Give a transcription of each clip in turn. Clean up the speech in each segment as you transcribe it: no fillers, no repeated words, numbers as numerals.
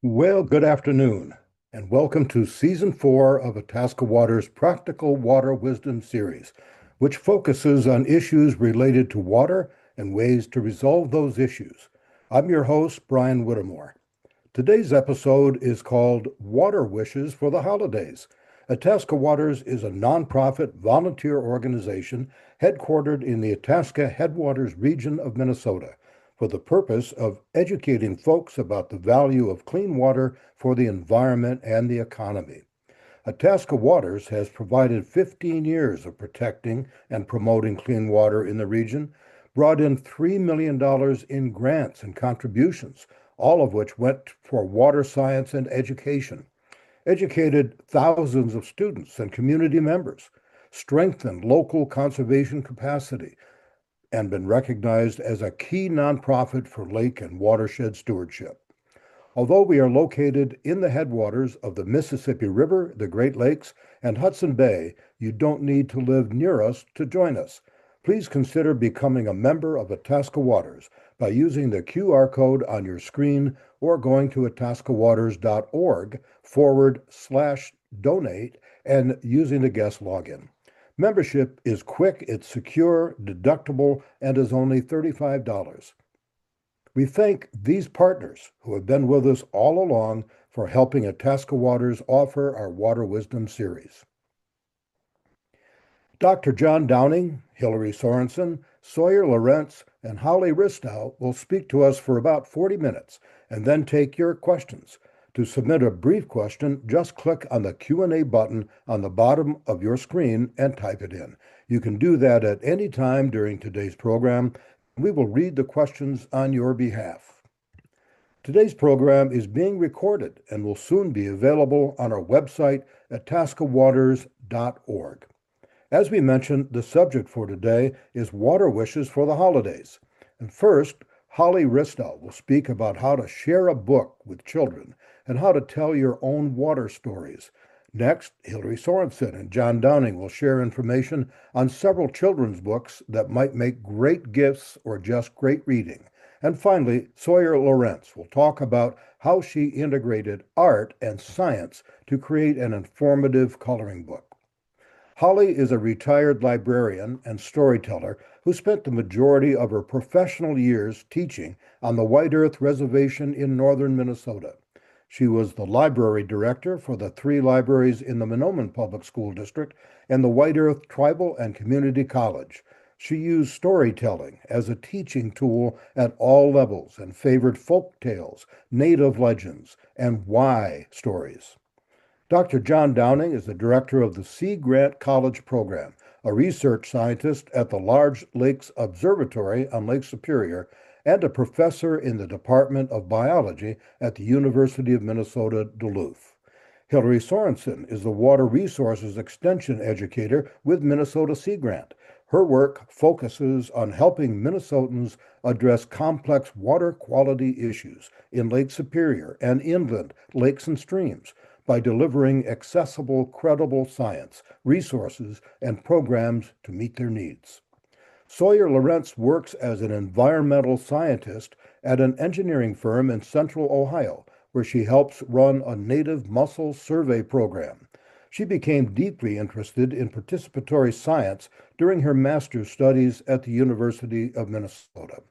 Well, good afternoon, and welcome to Season 4 of Itasca Water's Practical Water Wisdom series, which focuses on issues related to water and ways to resolve those issues. I'm your host, Brian Whittemore. Today's episode is called Water Wishes for the Holidays. Itasca Waters is a nonprofit volunteer organization headquartered in the Itasca Headwaters region of Minnesota for the purpose of educating folks about the value of clean water for the environment and the economy. Itasca Waters has provided 15 years of protecting and promoting clean water in the region, brought in $3 million in grants and contributions, all of which went for water science and education, educated thousands of students and community members, strengthened local conservation capacity, and been recognized as a key nonprofit for lake and watershed stewardship. Although we are located in the headwaters of the Mississippi River, the Great Lakes, and Hudson Bay, you don't need to live near us to join us. Please consider becoming a member of Itasca Waters by using the QR code on your screen or going to itascawaters.org/donate and using the guest login. Membership is quick, it's secure, deductible, and is only $35. We thank these partners who have been with us all along for helping Itasca Waters offer our Water Wisdom series. Dr. John Downing, Hilarie Sorensen, Sawyer Lorentz, and Holly Ristau will speak to us for about 40 minutes and then take your questions. To submit a brief question, just click on the Q&A button on the bottom of your screen and type it in. You can do that at any time during today's program. We will read the questions on your behalf. Today's program is being recorded and will soon be available on our website at itascawaters.org. As we mentioned, the subject for today is water wishes for the holidays. And first, Holly Ristau will speak about how to share a book with children and how to tell your own water stories. Next, Hilarie Sorensen and John Downing will share information on several children's books that might make great gifts or just great reading. And finally, Sawyer Lorentz will talk about how she integrated art and science to create an informative coloring book. Holly is a retired librarian and storyteller who spent the majority of her professional years teaching on the White Earth Reservation in northern Minnesota. She was the library director for the 3 libraries in the Mahnomen Public School District and the White Earth Tribal and Community College. She used storytelling as a teaching tool at all levels and favored folk tales, native legends, and why stories. Dr. John Downing is the director of the Sea Grant College Program, a research scientist at the Large Lakes Observatory on Lake Superior, and a professor in the Department of Biology at the University of Minnesota, Duluth. Hilarie Sorensen is the Water Resources Extension Educator with Minnesota Sea Grant. Her work focuses on helping Minnesotans address complex water quality issues in Lake Superior and inland lakes and streams by delivering accessible, credible science, resources, and programs to meet their needs. Sawyer Lorentz works as an environmental scientist at an engineering firm in central Ohio, where she helps run a native mussel survey program. She became deeply interested in participatory science during her master's studies at the University of Minnesota.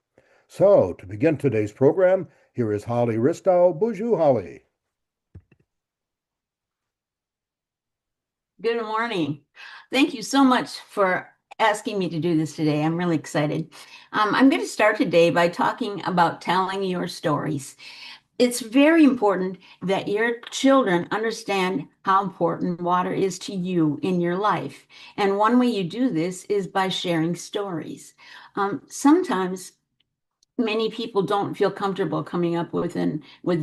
So, to begin today's program, here is Holly Ristau. Bonjour, Holly. Good morning. Thank you so much for asking me to do this today. I'm really excited. I'm going to start today by talking about telling your stories. It's very important that your children understand how important water is to you in your life. And one way you do this is by sharing stories. Sometimes many people don't feel comfortable coming up with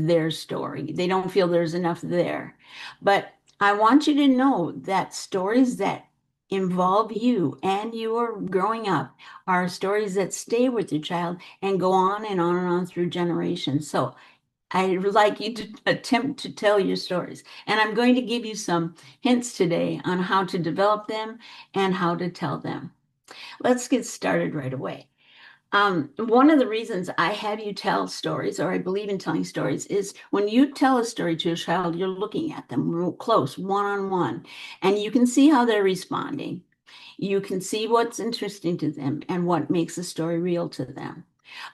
their story. They don't feel there's enough there. But I want you to know that stories that involve you and your growing up are stories that stay with your child and go on and on and on through generations. So I'd like you to attempt to tell your stories. And I'm going to give you some hints today on how to develop them and how to tell them. Let's get started right away. One of the reasons I have you tell stories, or I believe in telling stories, is when you tell a story to a child, you're looking at them real close, one on one, and you can see how they're responding. You can see what's interesting to them and what makes the story real to them.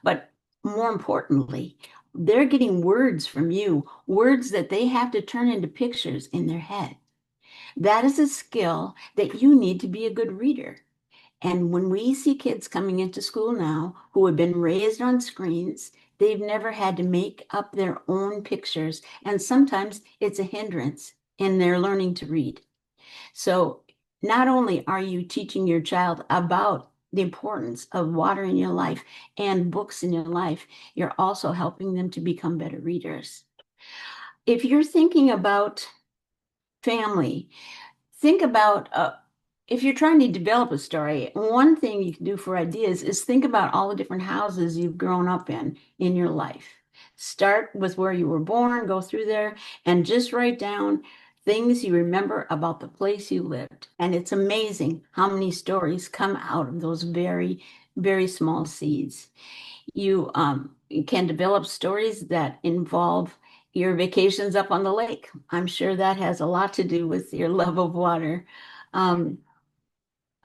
But more importantly, they're getting words from you, words that they have to turn into pictures in their head. That is a skill that you need to be a good reader. And when we see kids coming into school now who have been raised on screens, they've never had to make up their own pictures. And sometimes it's a hindrance in their learning to read. So not only are you teaching your child about the importance of water in your life and books in your life, you're also helping them to become better readers. If you're thinking about family, think about if you're trying to develop a story, one thing you can do for ideas is think about all the different houses you've grown up in your life. Start with where you were born, go through there, and just write down things you remember about the place you lived. And it's amazing how many stories come out of those very, very small seeds. You can develop stories that involve your vacations up on the lake. I'm sure that has a lot to do with your love of water. Um,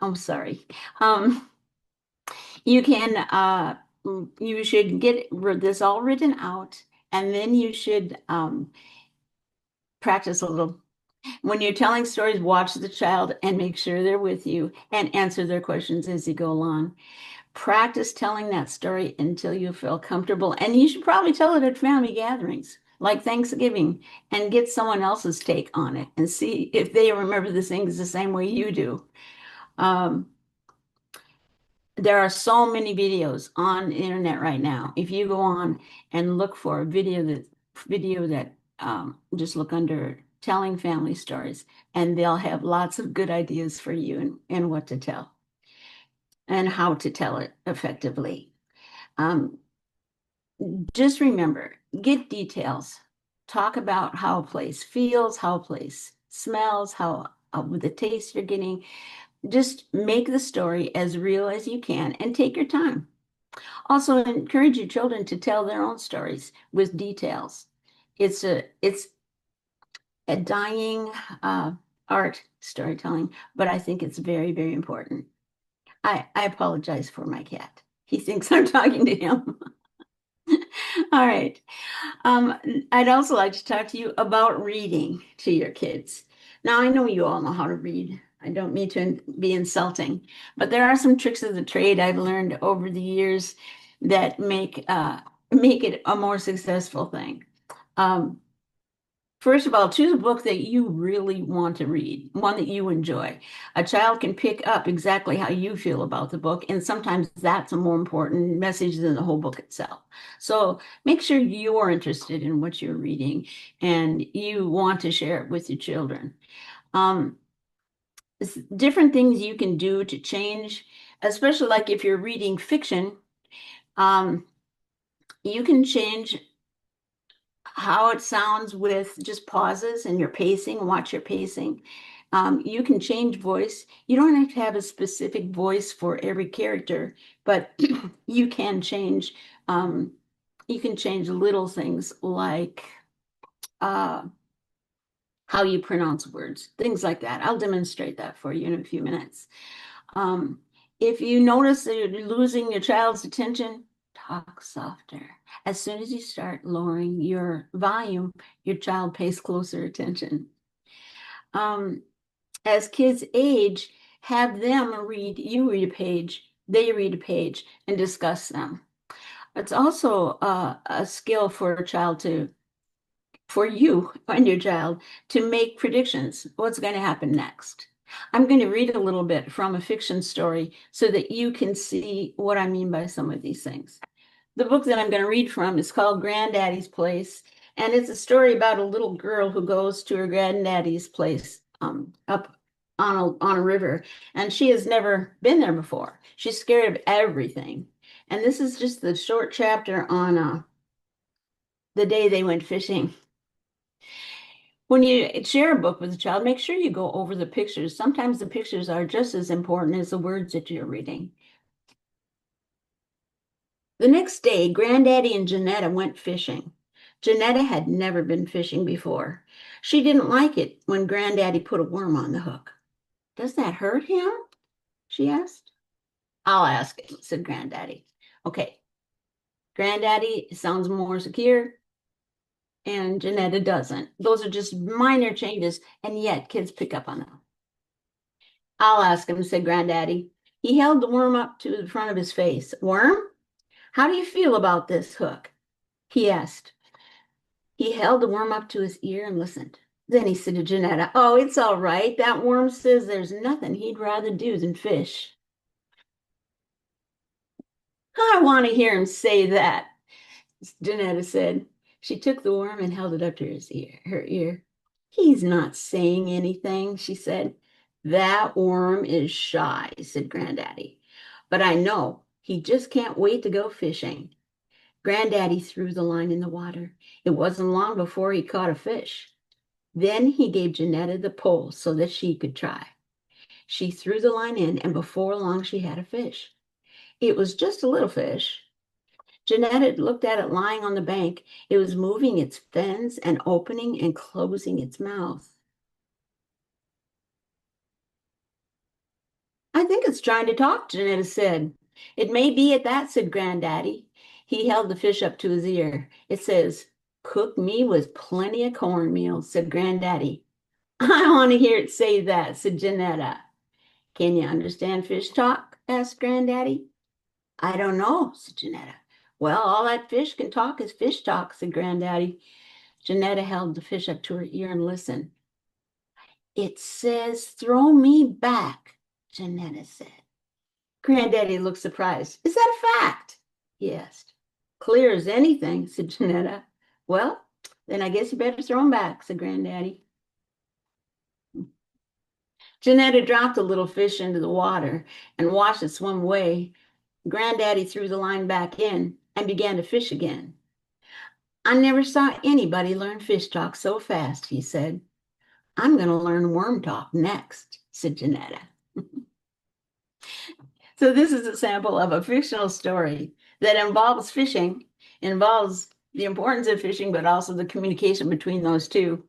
I'm sorry. Um, you can you should get this all written out, and then you should practice a little. When you're telling stories, watch the child and make sure they're with you and answer their questions as you go along. Practice telling that story until you feel comfortable, and you should probably tell it at family gatherings like Thanksgiving and get someone else's take on it and see if they remember the things the same way you do. Um, there are so many videos on the internet right now. If you go on and look for a video that just look under telling family stories, and they'll have lots of good ideas for you and what to tell and how to tell it effectively. Um, just remember, get details. Talk about how a place feels, how a place smells, how the taste you're getting. Just make the story as real as you can and take your time. Also, encourage your children to tell their own stories with details. It's a dying art, storytelling, but I think it's very, very important. I apologize for my cat. He thinks I'm talking to him. All right. Um, I'd also like to talk to you about reading to your kids. Now, I know you all know how to read. I don't mean to be insulting, but there are some tricks of the trade I've learned over the years that make it a more successful thing. Um, First of all, choose a book that you really want to read, one that you enjoy. A child can pick up exactly how you feel about the book, and sometimes that's a more important message than the whole book itself. So make sure you're interested in what you're reading and you want to share it with your children. Um, Different things you can do to change, especially like if you're reading fiction, um, you can change how it sounds with just pauses and your pacing, watch your pacing. You can change voice. You don't have to have a specific voice for every character, but you can change um, you can change little things like uh, how you pronounce words, things like that. I'll demonstrate that for you in a few minutes. Um, if you notice that you're losing your child's attention, talk softer. As soon as you start lowering your volume, your child pays closer attention. Um, as kids age, have them read, you read a page, they read a page, and discuss them. It's also a skill for a child for you and your child to make predictions. What's going to happen next? I'm going to read a little bit from a fiction story so that you can see what I mean by some of these things. The book that I'm going to read from is called Granddaddy's Place, and it's a story about a little girl who goes to her granddaddy's place up on a river, and she has never been there before. She's scared of everything. And this is just the short chapter on the day they went fishing. When you share a book with a child, make sure you go over the pictures. Sometimes the pictures are just as important as the words that you're reading. The next day, Granddaddy and Janetta went fishing. Janetta had never been fishing before. She didn't like it when Granddaddy put a worm on the hook. Does that hurt him? She asked. I'll ask him, said Granddaddy. Okay. Granddaddy sounds more secure, and Janetta doesn't. Those are just minor changes, and yet kids pick up on them. I'll ask him, said Granddaddy. He held the worm up to the front of his face. Worm, how do you feel about this hook? He asked. He held the worm up to his ear and listened. Then he said to Janetta, oh, it's all right. That worm says there's nothing he'd rather do than fish. I want to hear him say that, Janetta said. She took the worm and held it up to her ear. He's not saying anything, she said. That worm is shy, said Granddaddy. But I know he just can't wait to go fishing. Granddaddy threw the line in the water. It wasn't long before he caught a fish. Then he gave Janetta the pole so that she could try. She threw the line in, and before long she had a fish. It was just a little fish. Janetta looked at it lying on the bank. It was moving its fins and opening and closing its mouth. I think it's trying to talk, Janetta said. It may be at that, said Granddaddy. He held the fish up to his ear. It says, cook me with plenty of cornmeal, said Granddaddy. I want to hear it say that, said Janetta. Can you understand fish talk? Asked Granddaddy. I don't know, said Janetta. Well, all that fish can talk is fish talk, said Granddaddy. Janetta held the fish up to her ear and listened. It says, throw me back, Janetta said. Granddaddy looked surprised. Is that a fact? He asked. Clear as anything, said Janetta. Well, then I guess you better throw him back, said Granddaddy. Janetta dropped the little fish into the water and watched it swim away. Granddaddy threw the line back in and began to fish again. I never saw anybody learn fish talk so fast, he said. I'm going to learn worm talk next, said Janetta. So this is a sample of a fictional story that involves fishing, involves the importance of fishing, but also the communication between those two.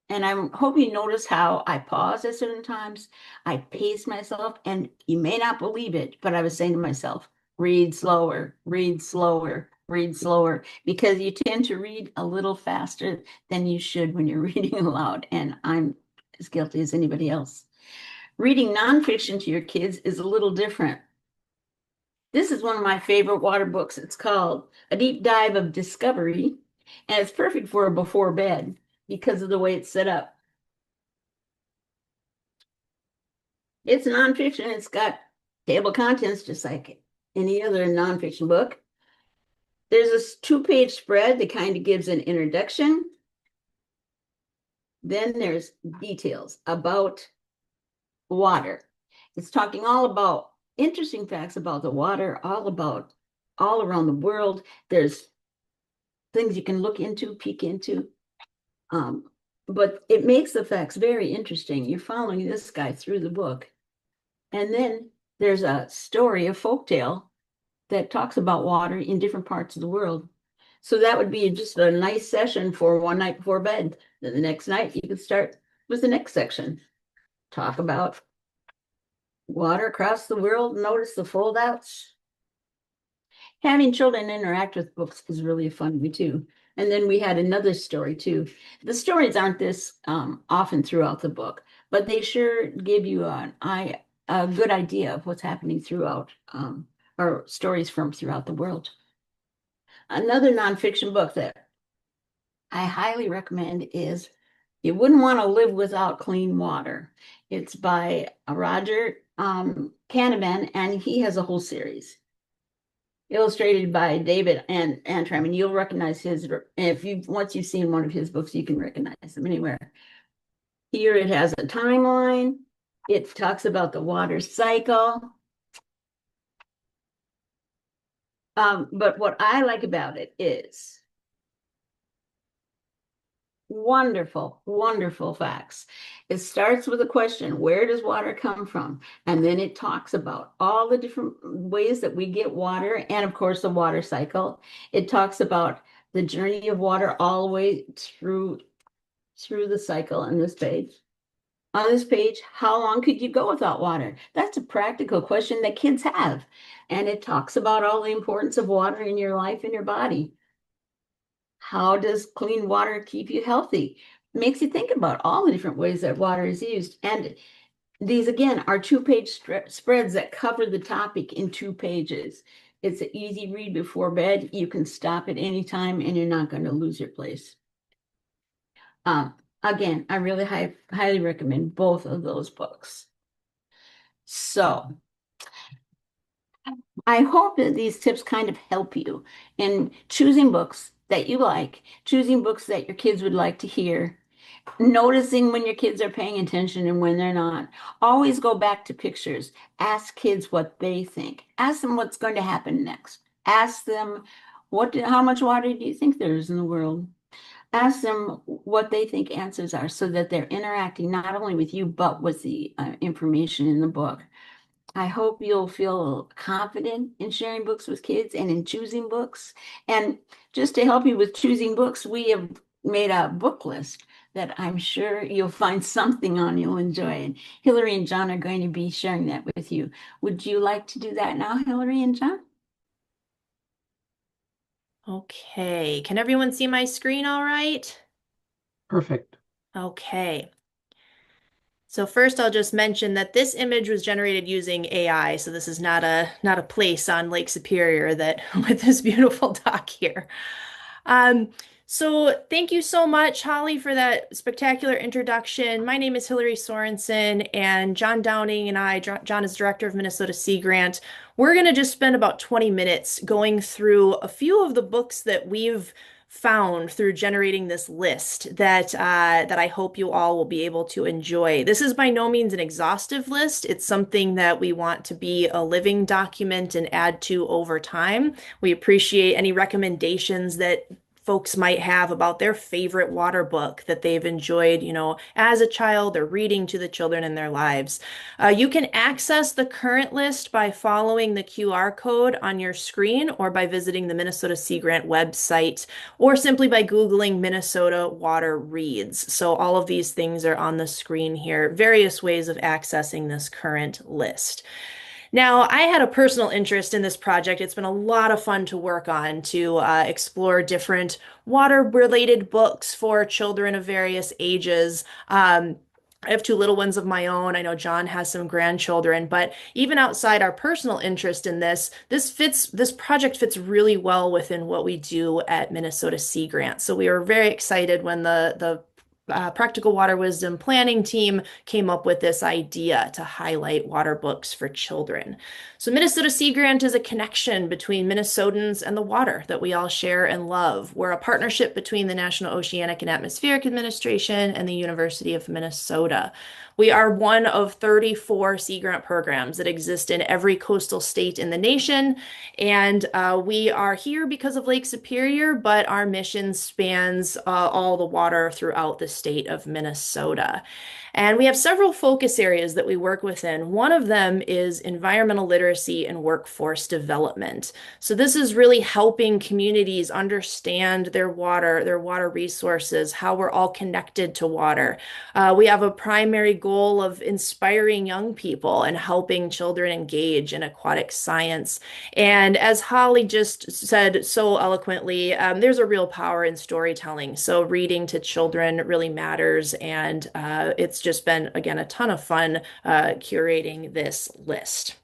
And I hope you notice how I pause at certain times. I pace myself, and you may not believe it, but I was saying to myself, read slower, read slower, read slower, because you tend to read a little faster than you should when you're reading aloud. And I'm as guilty as anybody else. Reading nonfiction to your kids is a little different. This is one of my favorite water books. It's called A Deep Dive of Discovery, and it's perfect for before bed because of the way it's set up. It's nonfiction. It's got table of contents just like any other nonfiction book. There's a two-page spread that kind of gives an introduction. Then there's details about water. It's talking all about interesting facts about the water, all around the world. There's things you can look into, peek into. But it makes the facts very interesting. You're following this guy through the book. And then there's a story, a folktale that talks about water in different parts of the world. So that would be just a nice session for one night before bed. Then the next night you could start with the next section. Talk about water across the world, notice the foldouts. Having children interact with books is really fun too. And then we had another story too. The stories aren't this often throughout the book, but they sure give you a good idea of what's happening throughout, or stories from throughout the world. Another nonfiction book that I highly recommend is You Wouldn't Want to Live Without Clean Water. It's by Roger Canavan, and he has a whole series. Illustrated by David and Antrim, and you'll recognize his. Once you've seen one of his books, you can recognize them anywhere. Here it has a timeline. It talks about the water cycle. But what I like about it is Wonderful, wonderful facts. It starts with a question, where does water come from? And then it talks about all the different ways that we get water and of course the water cycle. It talks about the journey of water all the way through the cycle on this page. On this page, how long could you go without water? That's a practical question that kids have. And it talks about all the importance of water in your life and your body. How does clean water keep you healthy? Makes you think about all the different ways that water is used. And these, again, are two-page spreads that cover the topic in 2 pages. It's an easy read before bed. You can stop at any time and you're not going to lose your place. Again, I really highly recommend both of those books. So I hope that these tips kind of help you in choosing books that you like, choosing books that your kids would like to hear, noticing when your kids are paying attention and when they're not. Always go back to pictures. Ask kids what they think. Ask them what's going to happen next. Ask them how much water do you think there is in the world? Ask them what they think answers are so that they're interacting not only with you, but with the information in the book. I hope you'll feel confident in sharing books with kids and in choosing books. And just to help you with choosing books, we have made a book list that I'm sure you'll find something on you'll enjoy. And Hilarie and John are going to be sharing that with you. Would you like to do that now, Hilarie and John? Okay, can everyone see my screen all right? Perfect. Okay. So first I'll just mention that this image was generated using AI, so this is not a place on Lake Superior that with this beautiful dock here. So thank you so much, Holly, for that spectacular introduction. My name is Hilarie Sorensen, and John Downing and I, John is director of Minnesota Sea Grant. We're going to just spend about 20 minutes going through a few of the books that we've found through generating this list that I hope you all will be able to enjoy. This is by no means an exhaustive list. It's something that we want to be a living document and add to over time. We appreciate any recommendations that folks might have about their favorite water book that they've enjoyed, as a child or reading to the children in their lives. You can access the current list by following the QR code on your screen or by visiting the Minnesota Sea Grant website or simply by Googling Minnesota Water Reads. So all of these things are on the screen here, various ways of accessing this current list. Now, I had a personal interest in this project. It's been a lot of fun to work on to explore different water-related books for children of various ages. I have 2 little ones of my own. I know John has some grandchildren, but even outside our personal interest in this project fits really well within what we do at Minnesota Sea Grant. So we were very excited when the Practical Water Wisdom planning team came up with this idea to highlight water books for children. So Minnesota Sea Grant is a connection between Minnesotans and the water that we all share and love. We're a partnership between the National Oceanic and Atmospheric Administration and the University of Minnesota. We are one of 34 Sea Grant programs that exist in every coastal state in the nation, and we are here because of Lake Superior, but our mission spans all the water throughout the state of Minnesota. And we have several focus areas that we work within. One of them is environmental literacy and workforce development. So this is really helping communities understand their water resources, how we're all connected to water. We have a primary goal of inspiring young people and helping children engage in aquatic science. And as Holly just said so eloquently, there's a real power in storytelling. So reading to children really matters, and it's just been, again, a ton of fun curating this list.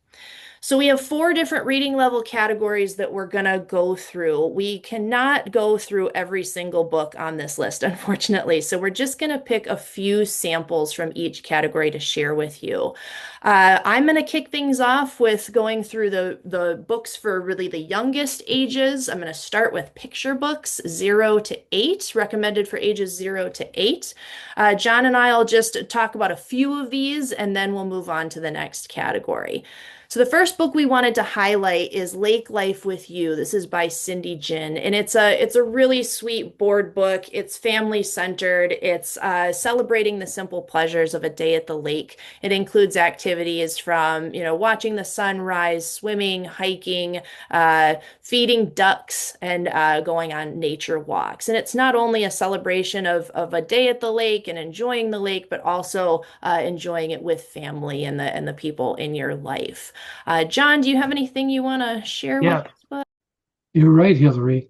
So we have 4 different reading level categories that we're going to go through. We cannot go through every single book on this list, unfortunately. So we're just going to pick a few samples from each category to share with you. I'm going to kick things off with going through the books for really the youngest ages. I'm going to start with picture books, 0 to 8, recommended for ages 0 to 8. John and I will just talk about a few of these, and then we'll move on to the next category. So the first first book we wanted to highlight is Lake Life with You. This is by Cindy Jin, and it's a really sweet board book. It's family centered. It's celebrating the simple pleasures of a day at the lake. It includes activities from, watching the sunrise, swimming, hiking, feeding ducks, and going on nature walks. And it's not only a celebration of a day at the lake and enjoying the lake, but also enjoying it with family and the people in your life. John, do you have anything you want to share with Yeah, this book? you're right, Hilarie.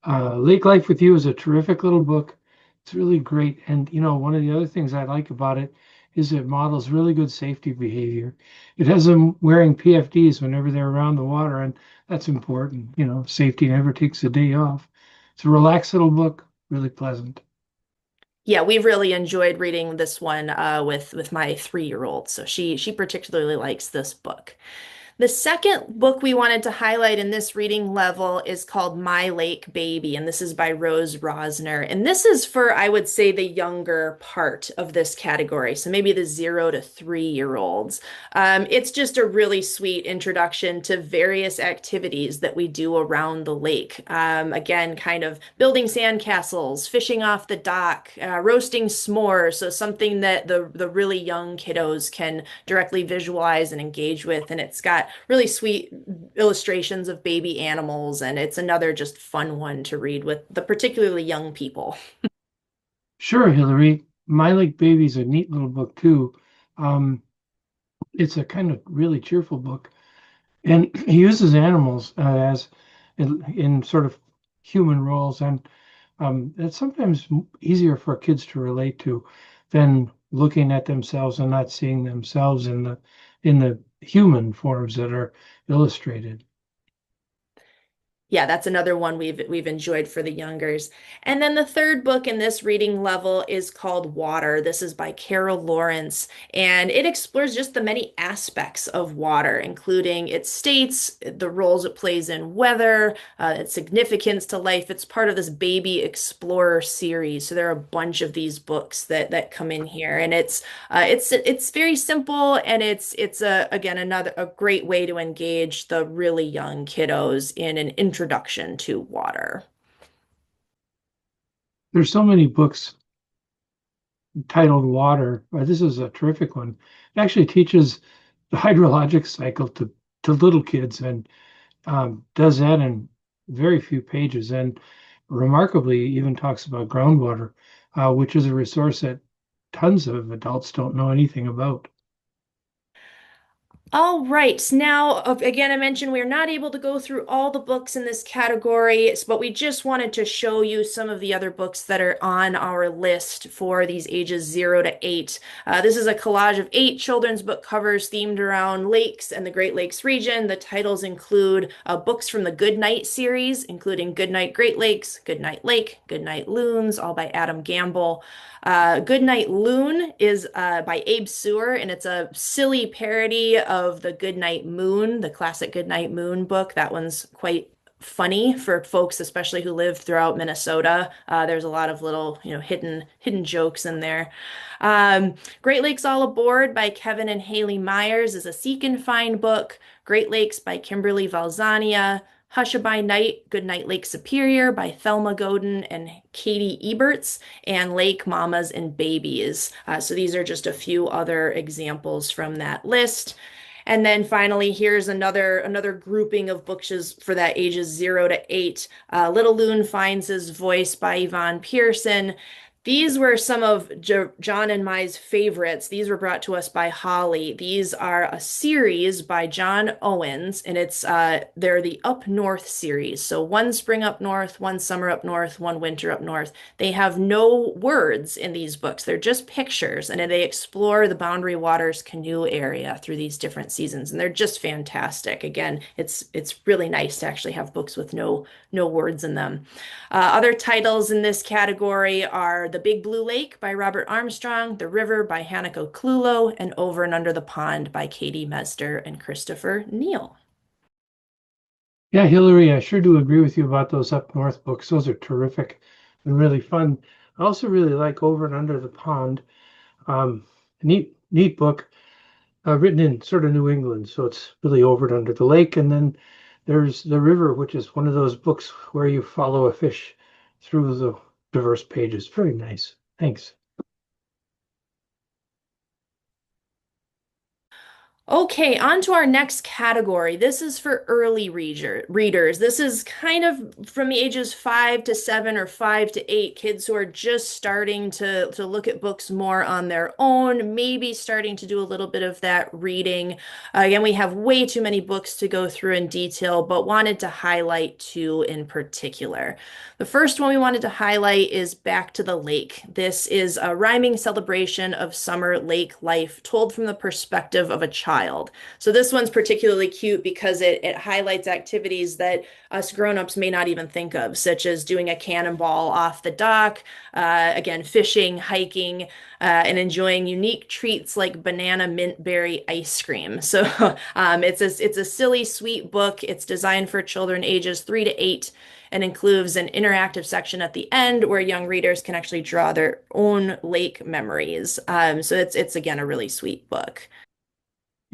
Lake Life with You is a terrific little book. It's really great. And, one of the other things I like about it is it models really good safety behavior. It has them wearing PFDs whenever they're around the water, and that's important. Safety never takes a day off. It's a relaxed little book, really pleasant. Yeah, we've really enjoyed reading this one with my 3-year-old. So she particularly likes this book. The second book we wanted to highlight in this reading level is called My Lake Baby, and this is by Rose Rosner. And this is for, I would say, the younger part of this category, so maybe the 0 to 3-year-olds. It's just a really sweet introduction to various activities that we do around the lake. Again, kind of building sandcastles, fishing off the dock, roasting s'mores, so something that the really young kiddos can directly visualize and engage with. And it's got really sweet illustrations of baby animals, and it's another just fun one to read with the particularly young people. Sure, Hilarie. My Lake Baby is a neat little book, too. It's a kind of really cheerful book. And he uses animals as in sort of human roles, and it's sometimes easier for kids to relate to than looking at themselves and not seeing themselves in the human forms that are illustrated. Yeah, that's another one we've enjoyed for the youngers. And then the third book in this reading level is called Water. This is by Carol Lawrence, and it explores just the many aspects of water, including its states, the roles it plays in weather, its significance to life. It's part of this Baby Explorer series. So there are a bunch of these books that come in here, and it's very simple, and it's again a great way to engage the really young kiddos in an introduction to water. There's so many books titled Water, but this is a terrific one. It actually teaches the hydrologic cycle to little kids, and does that in very few pages, and remarkably even talks about groundwater, which is a resource that tons of adults don't know anything about. All right. Now, again, I mentioned we're not able to go through all the books in this category, but we just wanted to show you some of the other books that are on our list for these ages 0 to 8. This is a collage of 8 children's book covers themed around lakes and the Great Lakes region. The titles include books from the Good Night series, including Good Night Great Lakes, Good Night Lake, Good Night Loons, all by Adam Gamble. Good Night Loon is by Abe Sewer, and it's a silly parody of the Good Night Moon, the classic Good Night Moon book. That one's quite funny for folks, especially who live throughout Minnesota. There's a lot of little, hidden jokes in there. Great Lakes All Aboard by Kevin and Haley Myers is a seek and find book. Great Lakes by Kimberly Valzania. Hushabye Night, Good Night Lake Superior by Thelma Godin and Katie Eberts, and Lake Mamas and Babies. So these are just a few other examples from that list. And then finally, here's another grouping of books for that ages 0 to 8. Little Loon Finds His Voice by Yvonne Pearson. These were some of John and my's favorites. These were brought to us by Holly. These are a series by John Owens, and they're the Up North series. So one spring up north, one summer up north, one winter up north. They have no words in these books. They're just pictures, and they explore the Boundary Waters canoe area through these different seasons, and they're just fantastic. Again, it's really nice to actually have books with no words in them. Other titles in this category are The Big Blue Lake by Robert Armstrong, The River by Hanako Klulo, and Over and Under the Pond by Katie Mesder and Christopher Neal. Yeah, Hilarie, I sure do agree with you about those Up North books. Those are terrific and really fun. I also really like Over and Under the Pond. Neat book. written in sort of New England, so it's really over and under the lake. And then there's The River, which is one of those books where you follow a fish through the diverse pages. Very nice. Thanks. Okay, on to our next category. This is for early readers. This is kind of from the ages 5 to 7 or 5 to 8, kids who are just starting to look at books more on their own, maybe starting to do a little bit of that reading. Again, we have way too many books to go through in detail, but wanted to highlight two in particular. The first one we wanted to highlight is Back to the Lake. This is a rhyming celebration of summer lake life told from the perspective of a child. So this one's particularly cute because it highlights activities that us grown-ups may not even think of, such as doing a cannonball off the dock, again, fishing, hiking, and enjoying unique treats like banana mint berry ice cream. So it's a silly, sweet book. It's designed for children ages 3 to 8 and includes an interactive section at the end where young readers can actually draw their own lake memories. So it's again a really sweet book.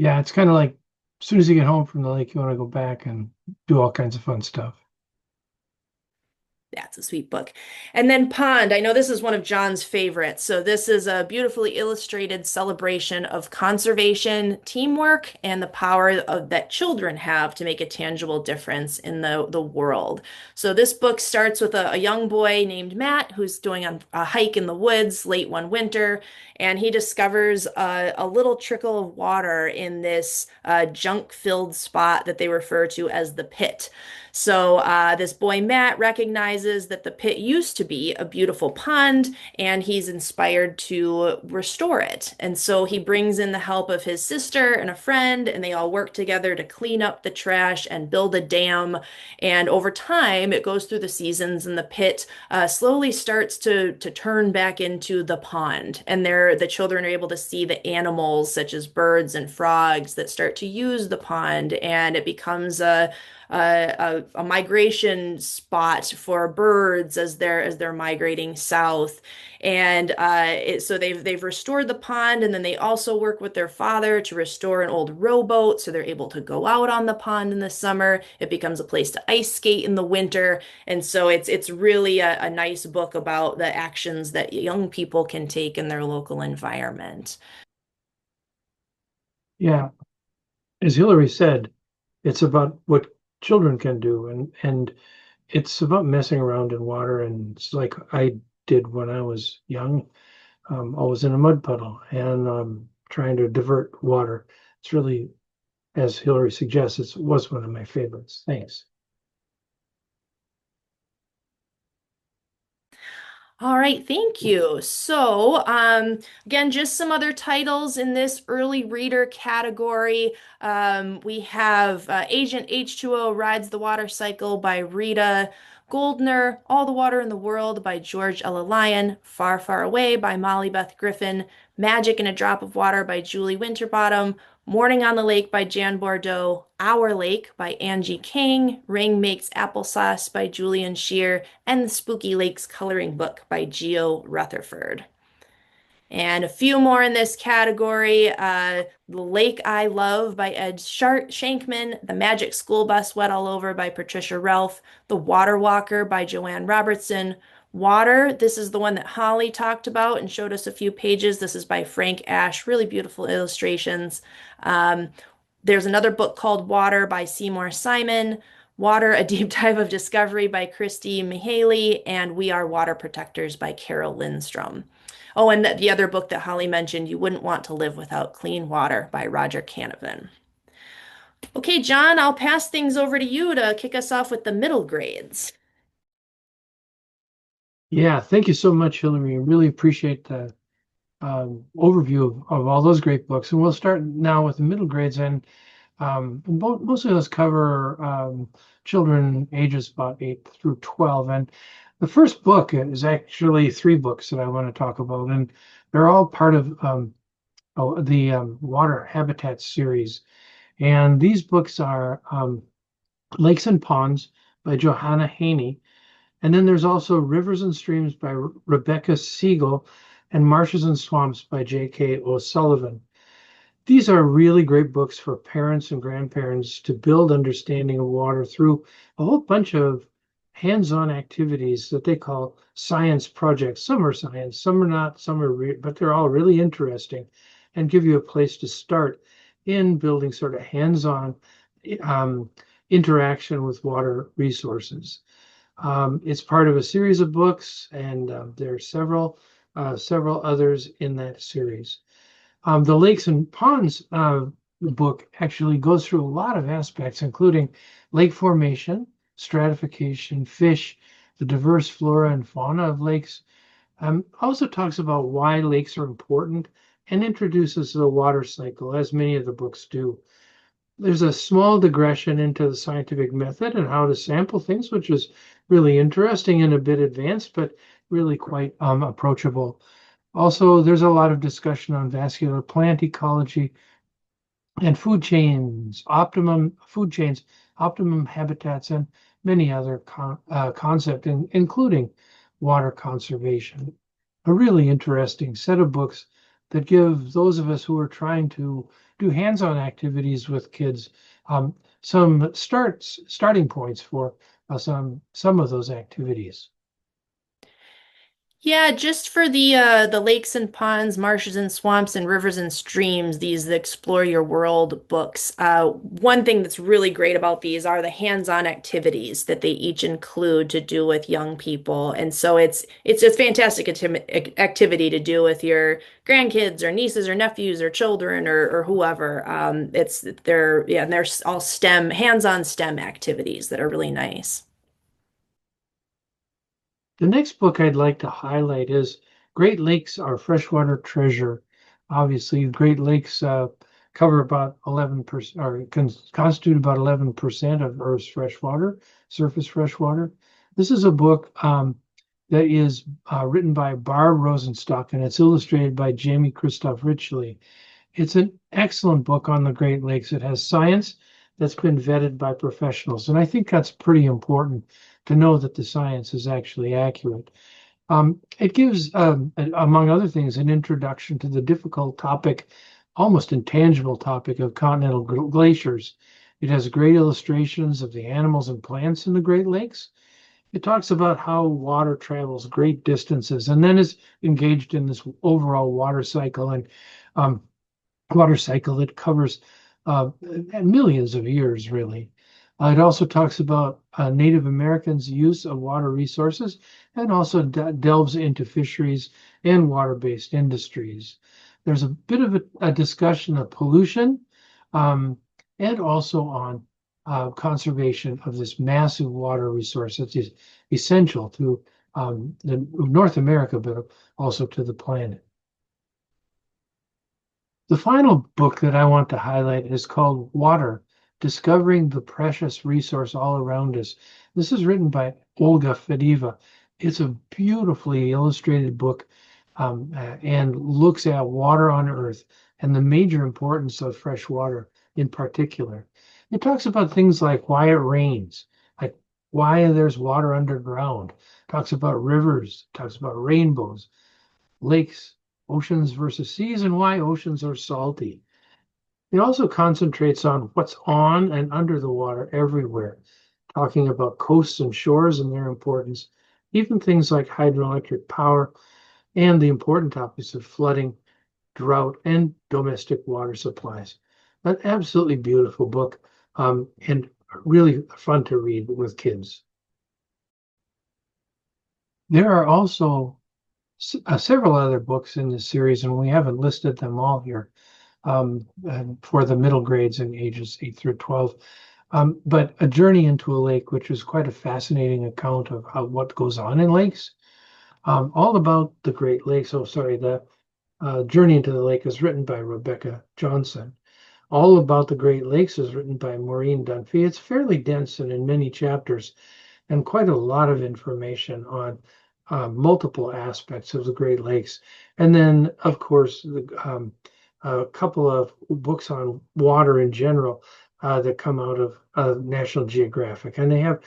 Yeah, it's kind of like as soon as you get home from the lake, you want to go back and do all kinds of fun stuff. That's a sweet book. And then Pond. I know this is one of John's favorites. So this is a beautifully illustrated celebration of conservation, teamwork, and the that children have to make a tangible difference in the world. So this book starts with a young boy named Matt who's doing a hike in the woods late one winter, and he discovers a little trickle of water in this junk-filled spot that they refer to as the pit. So this boy Matt recognizes that the pit used to be a beautiful pond, and he's inspired to restore it. And so he brings in the help of his sister and a friend, and they all work together to clean up the trash and build a dam. And over time, it goes through the seasons, and the pit slowly starts to turn back into the pond. And the children are able to see the animals, such as birds and frogs, that start to use the pond, and it becomes a migration spot for birds as they're migrating south. And so they've restored the pond, and then they also work with their father to restore an old rowboat, so they're able to go out on the pond in the summer. It becomes a place to ice skate in the winter, and so it's really a nice book about the actions that young people can take in their local environment. Yeah, as Hilarie said, it's about what children can do, and it's about messing around in water, and it's like I did when I was young, always in a mud puddle and trying to divert water. It's really, as Hilarie suggests, it was one of my favorites. Thanks. All right, thank you. So, again, just some other titles in this early reader category. We have Agent H2O Rides the Water Cycle by Rita Goldner, All the Water in the World by George Ella Lyon, Far, Far Away by Molly Beth Griffin, Magic in a Drop of Water by Julie Winterbottom, Morning on the Lake by Jan Bordeaux, Our Lake by Angie King, Ring Makes Applesauce by Julian Shear, and The Spooky Lakes Coloring Book by Geo Rutherford. And a few more in this category, The Lake I Love by Ed Shankman, The Magic School Bus Wet All Over by Patricia Ralph, The Water Walker by Joanne Robertson, Water, this is the one that Holly talked about and showed us a few pages. This is by Frank Ash, really beautiful illustrations. There's another book called Water by Seymour Simon, Water, A Deep Dive of Discovery by Christy Mihaly, and We Are Water Protectors by Carol Lindstrom. Oh, and the other book that Holly mentioned, You Wouldn't Want to Live Without Clean Water by Roger Canavan. Okay, John, I'll pass things over to you to kick us off with the middle grades. Yeah, thank you so much, Hilarie. I really appreciate the overview of all those great books. And we'll start now with the middle grades, and most of those cover children ages about 8 through 12. And the first book is actually 3 books that I want to talk about, and they're all part of the Water Habitats series. And these books are Lakes and Ponds by Johanna Haney. And then there's also Rivers and Streams by Rebecca Siegel and Marshes and Swamps by J.K. O'Sullivan. These are really great books for parents and grandparents to build understanding of water through a whole bunch of hands-on activities that they call science projects. Some are science, some are not, some are, but they're all really interesting and give you a place to start in building sort of hands-on interaction with water resources. It's part of a series of books, and there are several others in that series. The Lakes and Ponds book actually goes through a lot of aspects, including lake formation, stratification, fish, the diverse flora and fauna of lakes. Also talks about why lakes are important and introduces the water cycle, as many of the books do. There's a small digression into the scientific method and how to sample things, which is really interesting and a bit advanced, but really quite approachable. Also, there's a lot of discussion on vascular plant ecology and food chains, optimum habitats, and many other concepts, including water conservation. A really interesting set of books that give those of us who are trying to do hands-on activities with kids some starting points for some of those activities. Yeah, just for the lakes and ponds, marshes and swamps and rivers and streams, these Explore Your World books. One thing that's really great about these are the hands-on activities that they each include to do with young people. And so it's a fantastic activity to do with your grandkids or nieces or nephews or children or whoever. And they're all hands-on STEM activities that are really nice. The next book I'd like to highlight is Great Lakes Are Freshwater Treasure. Obviously, Great Lakes cover about 11% or constitute about 11% of Earth's freshwater, surface freshwater. This is a book that is written by Barb Rosenstock, and it's illustrated by Jamie Christoph Richley. It's an excellent book on the Great Lakes. It has science that's been vetted by professionals, and I think that's pretty important to know that the science is actually accurate. It gives, among other things, an introduction to the difficult topic, almost intangible topic of continental glaciers. It has great illustrations of the animals and plants in the Great Lakes. It talks about how water travels great distances and then is engaged in this overall water cycle that covers millions of years, really. It also talks about Native Americans' use of water resources and also delves into fisheries and water-based industries. There's a bit of a discussion of pollution and also on conservation of this massive water resource that is essential to North America, but also to the planet. The final book that I want to highlight is called Water, Discovering the Precious Resource All Around Us. This is written by Olga Fediva. It's a beautifully illustrated book and looks at water on Earth and the major importance of fresh water in particular. It talks about things like why it rains, like why there's water underground. It talks about rivers, talks about rainbows, lakes, oceans versus seas, and why oceans are salty. It also concentrates on what's on and under the water everywhere, talking about coasts and shores and their importance, even things like hydroelectric power and the important topics of flooding, drought, and domestic water supplies. An absolutely beautiful book and really fun to read with kids. There are also several other books in this series, and we haven't listed them all here for the middle grades in ages 8 through 12. But A Journey into a Lake, which is quite a fascinating account of what goes on in lakes, all about the Great Lakes. The Journey into the Lake is written by Rebecca Johnson. All About the Great Lakes is written by Maureen Dunphy. It's fairly dense and in many chapters, and quite a lot of information on multiple aspects of the Great Lakes. And then, of course, a couple of books on water in general that come out of National Geographic. And they have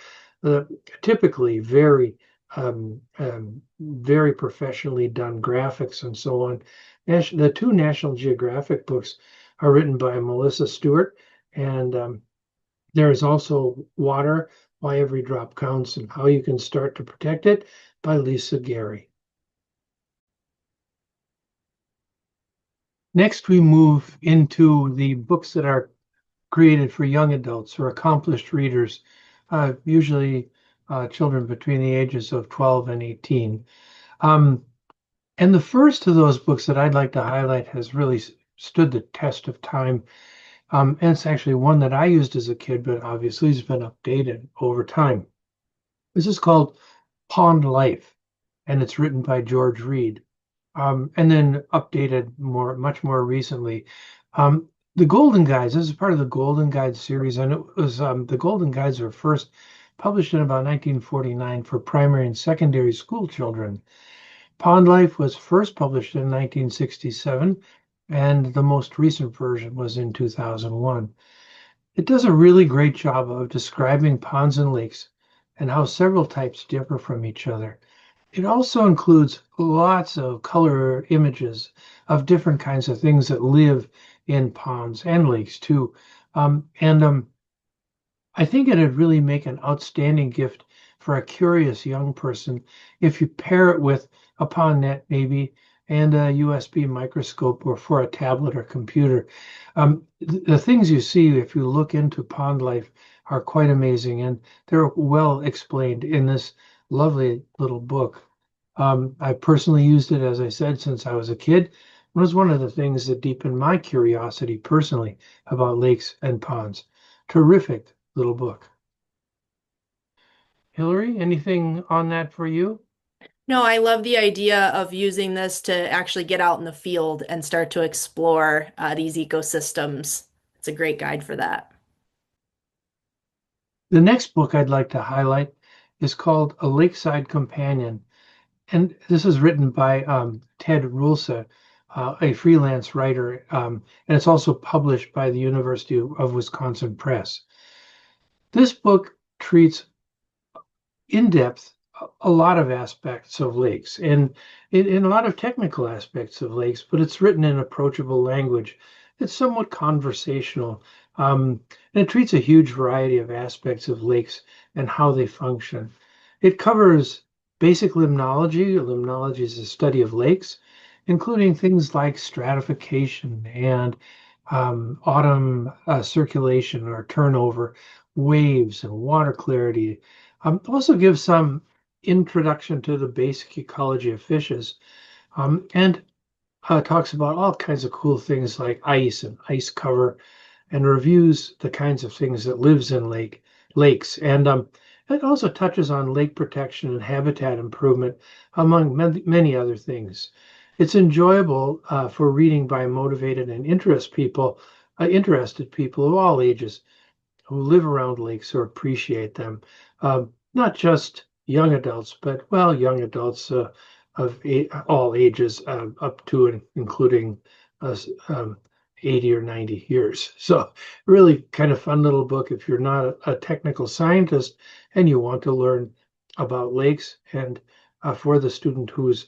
typically very professionally done graphics and so on. The two National Geographic books are written by Melissa Stewart. And there is also Water, Why Every Drop Counts and How You Can Start to Protect It by Lisa Gary. Next, we move into the books that are created for young adults or accomplished readers, usually children between the ages of 12 and 18. And the first of those books that I'd like to highlight has really stood the test of time. And it's actually one that I used as a kid, but obviously has been updated over time. This is called Pond Life, and it's written by George Reed, and then updated much more recently. The Golden Guides, this is part of the Golden Guides series, and it was the Golden Guides were first published in about 1949 for primary and secondary school children. Pond Life was first published in 1967, and the most recent version was in 2001. It does a really great job of describing ponds and lakes and how several types differ from each other. It also includes lots of color images of different kinds of things that live in ponds and lakes too. I think it'd really make an outstanding gift for a curious young person if you pair it with a pond net maybe and a USB microscope or for a tablet or computer. The things you see if you look into Pond Life are quite amazing, and they're well explained in this lovely little book. I personally used it, as I said, since I was a kid. It was one of the things that deepened my curiosity personally about lakes and ponds. Terrific little book. Hilarie, anything on that for you? No, I love the idea of using this to actually get out in the field and start to explore these ecosystems. It's a great guide for that. The next book I'd like to highlight is called A Lakeside Companion. And this is written by Ted Rulsa, a freelance writer, and it's also published by the University of Wisconsin Press. This book treats in depth a lot of aspects of lakes and in a lot of technical aspects of lakes, but it's written in approachable language. It's somewhat conversational, and it treats a huge variety of aspects of lakes and how they function. It covers basic limnology. Limnology is the study of lakes, including things like stratification and autumn circulation or turnover, waves and water clarity. Also gives some introduction to the basic ecology of fishes, and talks about all kinds of cool things like ice and ice cover, and reviews the kinds of things that lives in lakes. And it also touches on lake protection and habitat improvement, among many other things. It's enjoyable for reading by motivated and interested people of all ages who live around lakes or appreciate them. Not just young adults, but young adults of all ages, up to and including 80 or 90 years. So really kind of fun little book if you're not a technical scientist and you want to learn about lakes, and for the student who's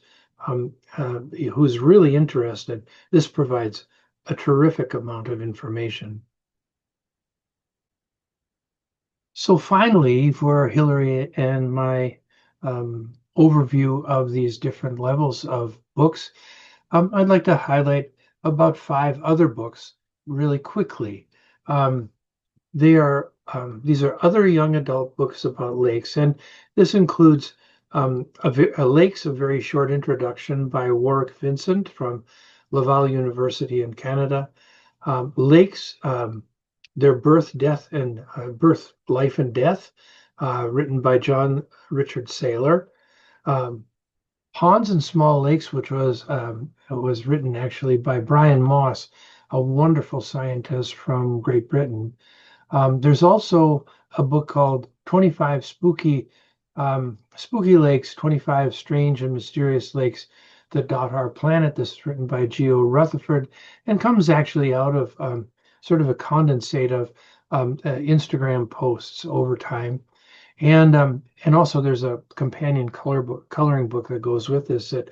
really interested, this provides a terrific amount of information. So finally, for Hilarie and my overview of these different levels of books, I'd like to highlight about 5 other books really quickly. These are other young adult books about lakes, and this includes Lakes, a very short introduction by Warwick Vincent from Laval University in Canada. Lakes, Their Birth, Death, and Birth, Life, and Death, written by John Richard Saylor. Ponds and Small Lakes, which was written actually by Brian Moss, a wonderful scientist from Great Britain. There's also a book called 25 Spooky Lakes, 25 Strange and Mysterious Lakes That Dot Our Planet. This is written by Geo Rutherford and comes actually out of sort of a condensate of Instagram posts over time. And also there's a companion coloring book that goes with this that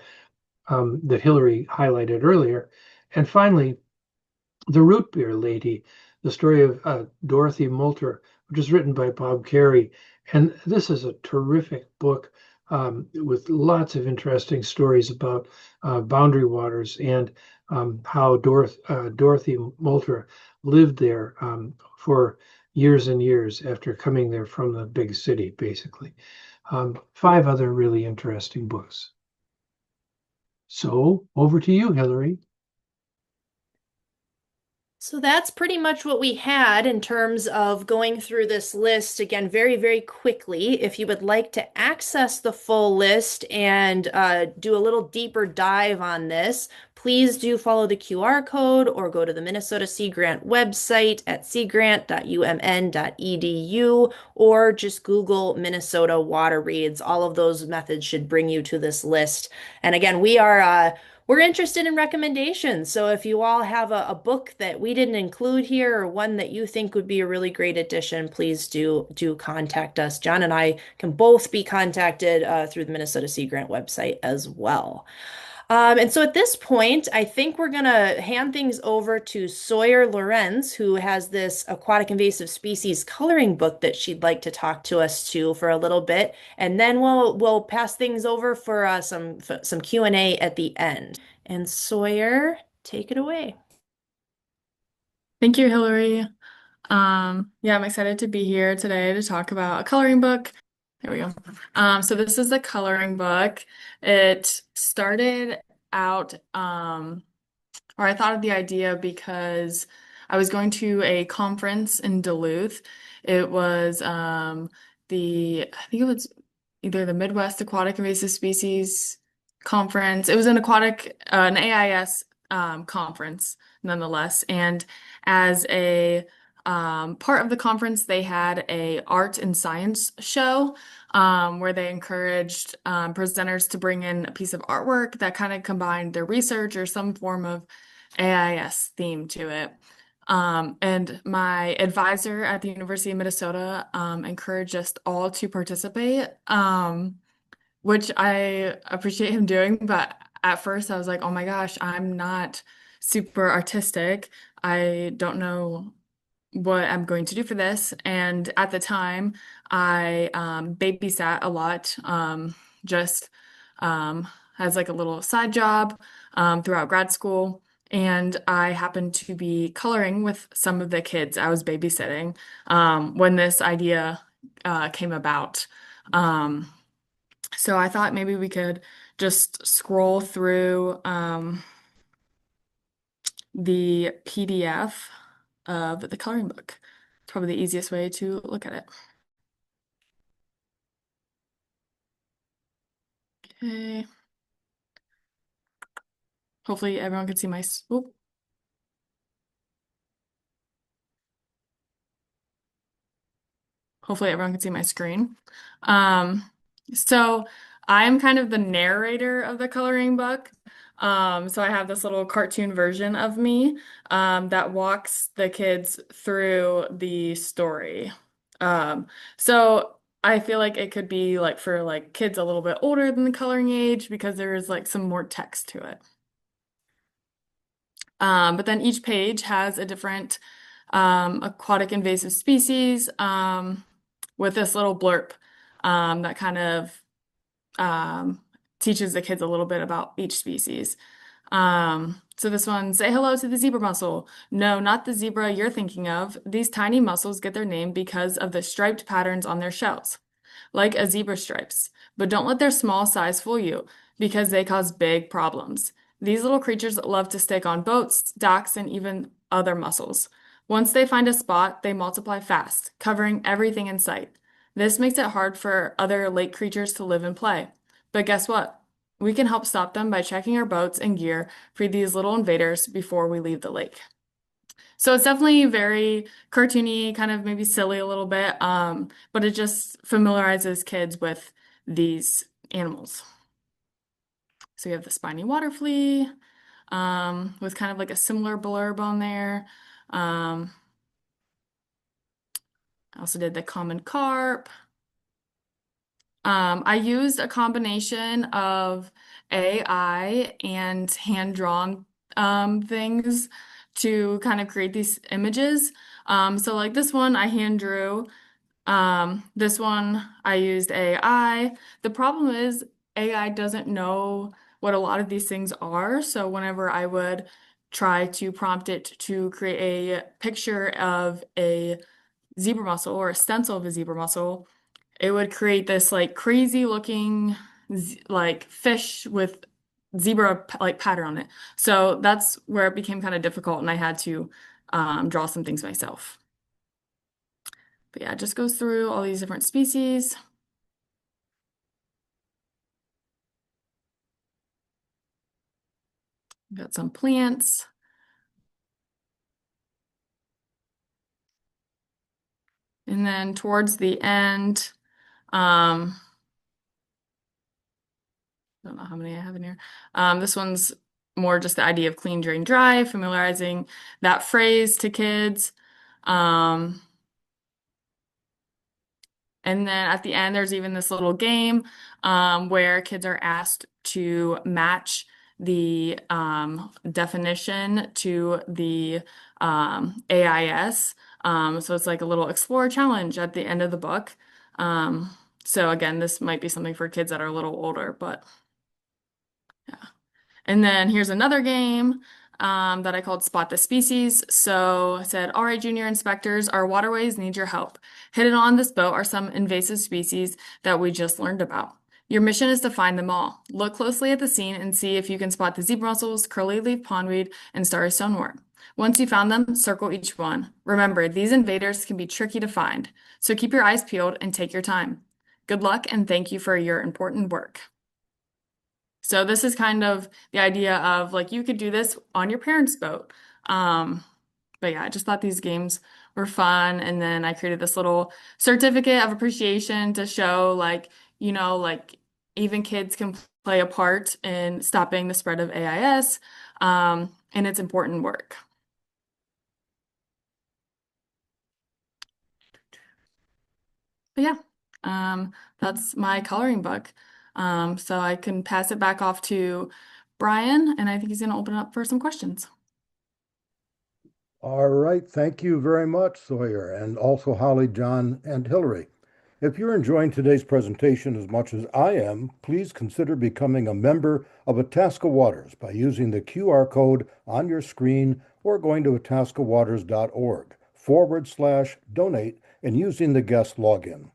Hilarie highlighted earlier. And finally, The Root Beer Lady, the story of Dorothy Moulter, which is written by Bob Carey. And this is a terrific book with lots of interesting stories about boundary waters and how Dorothy Moulter lived there for years and years after coming there from the big city, basically. 5 other really interesting books. So over to you, Hilarie. So that's pretty much what we had in terms of going through this list again very, very quickly. If you would like to access the full list and do a little deeper dive on this, please do follow the QR code or go to the Minnesota Sea Grant website at seagrant.umn.edu or just Google Minnesota Water Reads. All of those methods should bring you to this list. And again, we're interested in recommendations. So if you all have a book that we didn't include here or one that you think would be a really great addition, please do contact us. John and I can both be contacted through the Minnesota Sea Grant website as well. And so at this point, I think we're going to hand things over to Sawyer Lorentz, who has this aquatic invasive species coloring book that she'd like to talk to us to for a little bit, and then we'll pass things over for some Q&A at the end. And Sawyer, take it away. Thank you, Hilarie. Yeah, I'm excited to be here today to talk about a coloring book. There we go. So this is the coloring book. It started out, or I thought of the idea because I was going to a conference in Duluth. It was I think it was either the Midwest Aquatic Invasive Species Conference. It was an AIS conference, nonetheless. And as a part of the conference, they had a art and science show where they encouraged presenters to bring in a piece of artwork that kind of combined their research or some form of AIS theme to it. And my advisor at the University of Minnesota encouraged us all to participate, which I appreciate him doing. But at first I was like, oh my gosh, I'm not super artistic. I don't know what I'm going to do for this. And at the time, I babysat a lot, just as like a little side job throughout grad school. And I happened to be coloring with some of the kids I was babysitting when this idea came about. So I thought maybe we could just scroll through the PDF of the coloring book. It's probably the easiest way to look at it. Okay. Hopefully everyone can see my, oop. Hopefully everyone can see my screen. So I'm kind of the narrator of the coloring book. So I have this little cartoon version of me that walks the kids through the story. So I feel like it could be like for like kids a little bit older than the coloring age because there is like some more text to it. But then each page has a different aquatic invasive species with this little blurb that kind of teaches the kids a little bit about each species. So this one, say hello to the zebra mussel. No, not the zebra you're thinking of. These tiny mussels get their name because of the striped patterns on their shells, like a zebra stripes. But don't let their small size fool you, because they cause big problems. These little creatures love to stick on boats, docks, and even other mussels. Once they find a spot, they multiply fast, covering everything in sight. This makes it hard for other lake creatures to live and play. But guess what? We can help stop them by checking our boats and gear for these little invaders before we leave the lake. So it's definitely very cartoony, kind of maybe silly a little bit, but it just familiarizes kids with these animals. So you have the spiny water flea with kind of like a similar blurb on there. I also did the common carp. I used a combination of AI and hand-drawn things to kind of create these images. So like this one I hand drew. This one I used AI. The problem is AI doesn't know what a lot of these things are. So whenever I would try to prompt it to create a picture of a zebra mussel or a stencil of a zebra mussel, it would create this like crazy looking like fish with zebra like pattern on it. So that's where it became kind of difficult, and I had to draw some things myself. But yeah, it just goes through all these different species. Got some plants. And then towards the end, I don't know how many I have in here. This one's more just the idea of clean, drain, dry, familiarizing that phrase to kids. And then at the end, there's even this little game where kids are asked to match the definition to the AIS. So it's like a little explore challenge at the end of the book. So again, this might be something for kids that are a little older, but yeah. And then here's another game that I called Spot the Species. So I said, all right, junior inspectors, our waterways need your help. Hidden on this boat are some invasive species that we just learned about. Your mission is to find them all. Look closely at the scene and see if you can spot the zebra mussels, curly leaf pondweed, and starry stonewort. Once you found them, circle each one. Remember, these invaders can be tricky to find, so keep your eyes peeled and take your time. Good luck and thank you for your important work. So this is kind of the idea of like you could do this on your parents' boat. But yeah, I just thought these games were fun. And then I created this little certificate of appreciation to show like, like even kids can play a part in stopping the spread of AIS, and its important work. But yeah, that's my coloring book. So I can pass it back off to Brian, and I think he's going to open up for some questions. All right. Thank you very much, Sawyer, and also Holly, John, and Hilarie. If you're enjoying today's presentation as much as I am, please consider becoming a member of Itasca Waters by using the QR code on your screen or going to itascawaters.org/donate and using the guest login.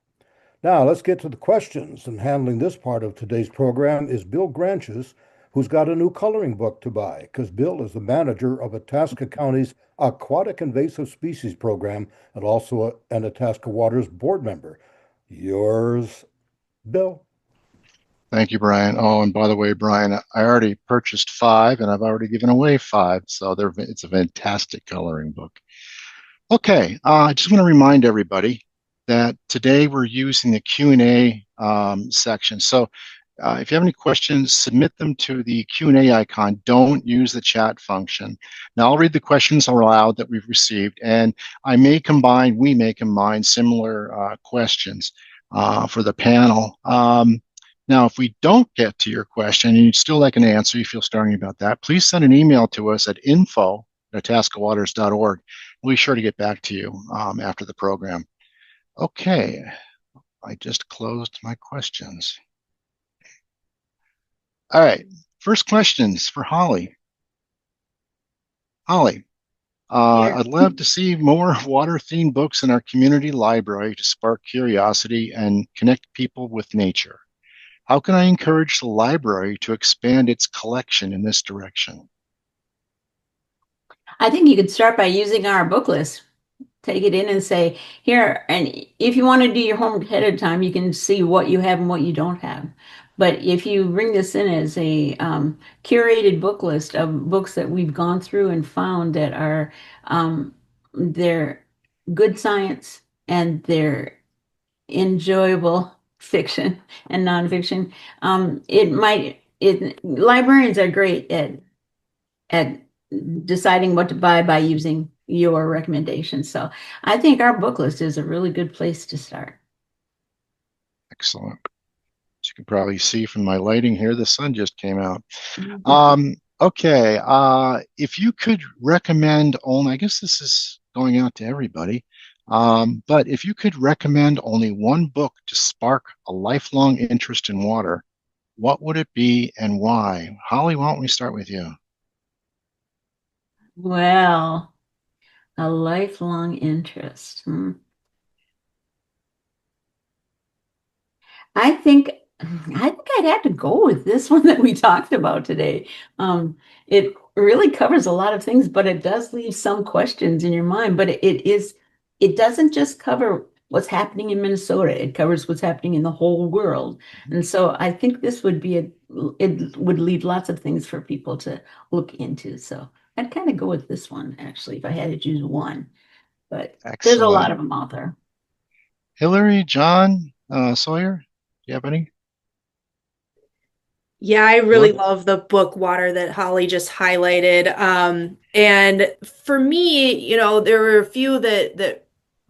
Now, let's get to the questions. And handling this part of today's program is Bill Granches, who's got a new coloring book to buy because Bill is the manager of Itasca County's Aquatic Invasive Species Program and also an Itasca Waters board member. Yours, Bill. Thank you, Brian. Oh, and by the way, Brian, I already purchased 5 and I've already given away 5. So it's a fantastic coloring book. Okay, I just want to remind everybody that today we're using the Q&A section. So if you have any questions, submit them to the Q&A icon. Don't use the chat function. Now I'll read the questions aloud that we've received, and we may combine similar questions for the panel. Now, if we don't get to your question and you'd still like an answer, you feel strongly about that, please send an email to us at info@itascawaters.org. We'll be sure to get back to you after the program. Okay, I just closed my questions. All right, first questions for Holly. Holly, I'd love to see more water-themed books in our community library to spark curiosity and connect people with nature. How can I encourage the library to expand its collection in this direction? I think you could start by using our book list. Take it in and say, here, and if you want to do your homework ahead of time, you can see what you have and what you don't have. But if you bring this in as a curated book list of books that we've gone through and found that are they're good science and they're enjoyable fiction and nonfiction, librarians are great at deciding what to buy by using your recommendations. So I think our book list is a really good place to start. Excellent. As you can probably see from my lighting here, the sun just came out. Okay, if you could recommend only, I guess this is going out to everybody, but if you could recommend only one book to spark a lifelong interest in water, what would it be and why? Holly, why don't we start with you? Well, a lifelong interest. I think I'd have to go with this one that we talked about today. It really covers a lot of things, but it does leave some questions in your mind. But it doesn't just cover what's happening in Minnesota. It covers what's happening in the whole world. And so I think this would be it would leave lots of things for people to look into. So I'd kind of go with this one, actually, if I had to choose one. But there's a lot Excellent. of them out there. Hilarie, John, Sawyer, do you have any? Yeah, I really What? love the book Water that Holly just highlighted. And for me, there were a few that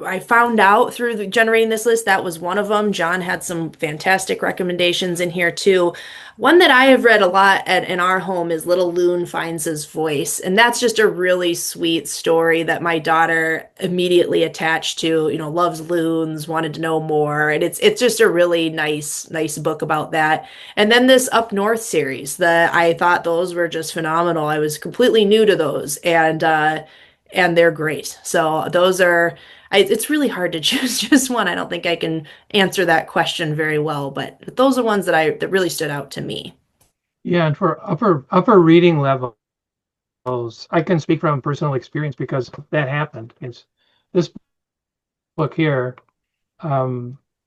I found out through generating this list. That was one of them. John had some fantastic recommendations in here too. One that I have read a lot in our home is Little Loon Finds His Voice. And that's just a really sweet story that my daughter immediately attached to, loves loons, wanted to know more. And it's just a really nice book about that. And then this Up North series, I thought those were just phenomenal. I was completely new to those, and they're great. So those are. It's really hard to choose just one. I don't think I can answer that question very well, but those are ones that really stood out to me. Yeah, and for upper reading levels, I can speak from personal experience because that happened. It's this book here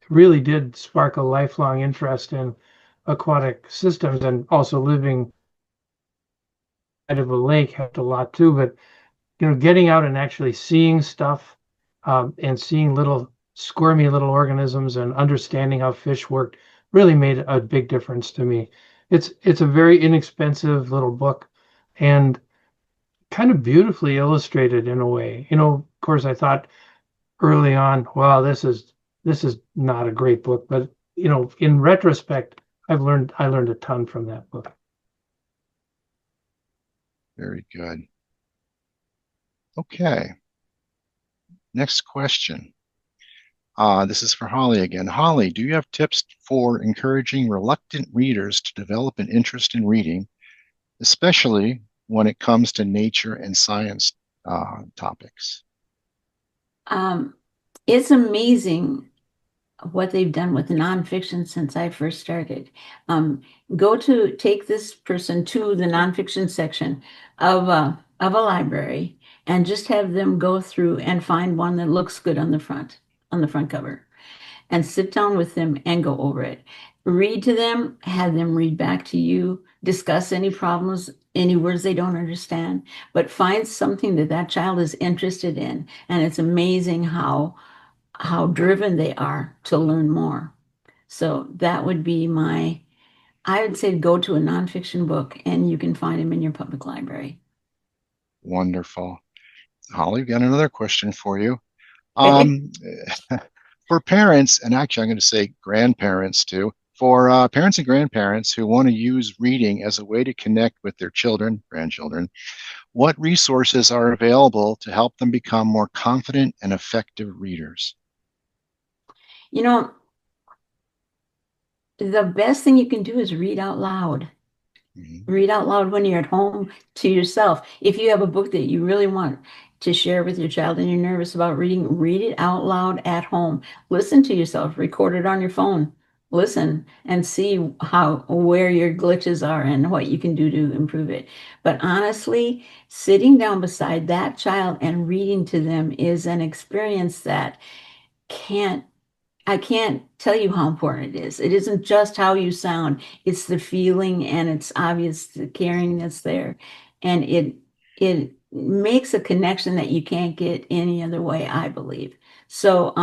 really did spark a lifelong interest in aquatic systems, and also living out of a lake helped a lot too. But getting out and actually seeing stuff, and seeing little squirmy little organisms and understanding how fish worked really made a big difference to me. It's a very inexpensive little book and kind of beautifully illustrated in a way. Of course, I thought early on, wow, this is not a great book, but in retrospect, I learned a ton from that book. Very good. Okay, next question. This is for Holly again. Holly, do you have tips for encouraging reluctant readers to develop an interest in reading, especially when it comes to nature and science topics? It's amazing what they've done with nonfiction since I first started. Take this person to the nonfiction section of a library and just have them go through and find one that looks good on the front cover, and sit down with them and go over it. Read to them, have them read back to you, discuss any problems, any words they don't understand, but find something that that child is interested in. And it's amazing how driven they are to learn more. So that would be I would say go to a nonfiction book and you can find them in your public library. Wonderful. Holly, got another question for you. Okay. Um, for parents, and actually I'm going to say grandparents too, for parents and grandparents who want to use reading as a way to connect with their children, grandchildren, what resources are available to help them become more confident and effective readers? You know, the best thing you can do is read out loud. Mhm. Read out loud when you're at home to yourself. If you have a book that you really want to share with your child and you're nervous about reading, read it out loud at home. Listen to yourself, record it on your phone. Listen and see where your glitches are and what you can do to improve it. But honestly, sitting down beside that child and reading to them is an experience that can't I can't tell you how important it is. It isn't just how you sound, it's the feeling and it's obvious the caring that's there. And it makes a connection that you can't get any other way, I believe. So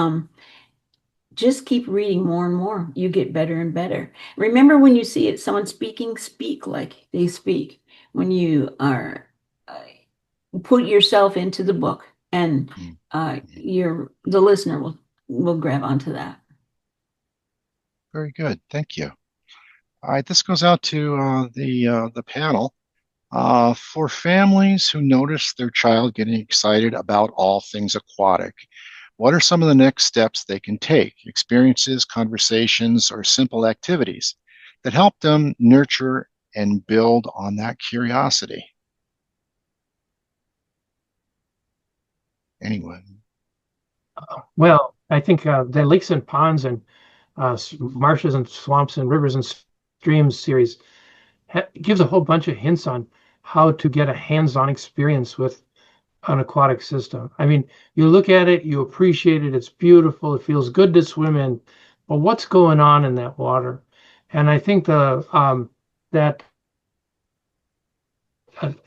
just keep reading more and more. You get better and better. Remember when you see it, someone speaking, speak like they speak. When you are put yourself into the book and Mhm. the listener will grab onto that. Very good. Thank you. All right, this goes out to the panel. For families who notice their child getting excited about all things aquatic, what are some of the next steps they can take? Experiences, conversations, or simple activities that help them nurture and build on that curiosity? Anyone? Well, I think the lakes and ponds and marshes and swamps and rivers and streams series gives a whole bunch of hints on how to get a hands-on experience with an aquatic system. I mean, you look at it, you appreciate it, it's beautiful, it feels good to swim in, but what's going on in that water? And I think that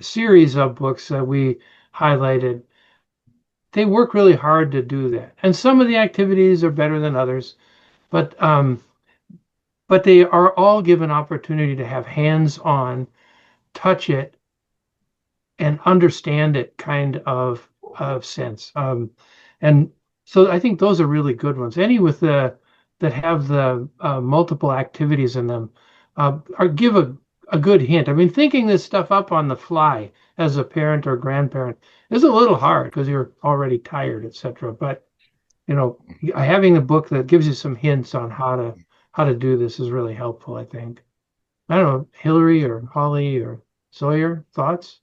series of books that we highlighted, they work really hard to do that. And some of the activities are better than others, but they are all given opportunity to have hands-on, touch it, and understand it kind of sense. And so I think those are really good ones. Any with the that have the multiple activities in them are give a good hint. I mean, thinking this stuff up on the fly as a parent or grandparent is a little hard because you're already tired, etc. But you know, having a book that gives you some hints on how to do this is really helpful, I think. I don't know, Hilarie or Holly or Sawyer, thoughts?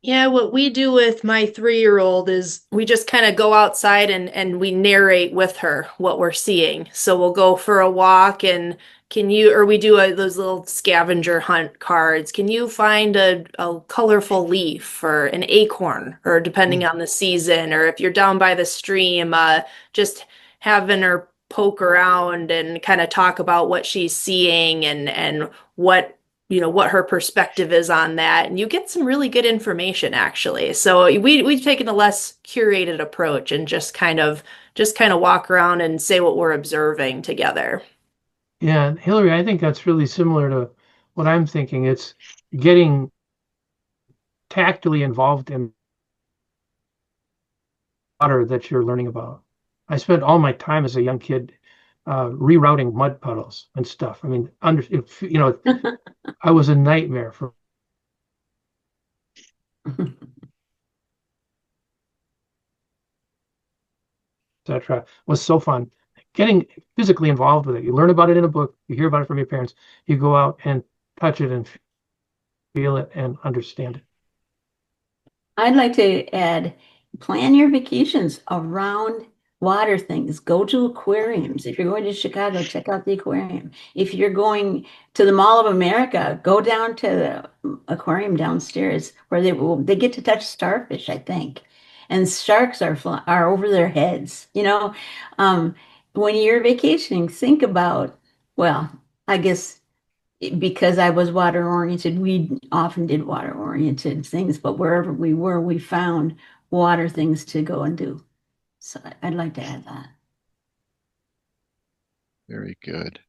Yeah, what we do with my 3-year-old is we just kind of go outside and we narrate with her what we're seeing. So we'll go for a walk and or we do those little scavenger hunt cards. Can you find a colorful leaf or an acorn, or depending on the season, or if you're down by the stream, just having her poke around and kind of talk about what she's seeing and what what her perspective is on that, and you get some really good information actually. So we've taken a less curated approach and just kind of walk around and say what we're observing together. Yeah, Hilarie, I think that's really similar to what I'm thinking. It's getting tactily involved in water that you're learning about. I spent all my time as a young kid rerouting mud puddles and stuff. I mean, I was a nightmare for etc. Was so fun. Getting physically involved with it. You learn about it in a book, you hear about it from your parents, you go out and touch it and feel it and understand it. I'd like to add, plan your vacations around water things. Go to aquariums. If you're going to Chicago, check out the aquarium. If you're going to the Mall of America, go down to the aquarium downstairs where they get to touch starfish, I think. And sharks are over their heads. When you're vacationing, think about, well, I guess because I was water oriented, we often did water oriented things, but wherever we were, we found water things to go and do. So I'd like to add that. Very good.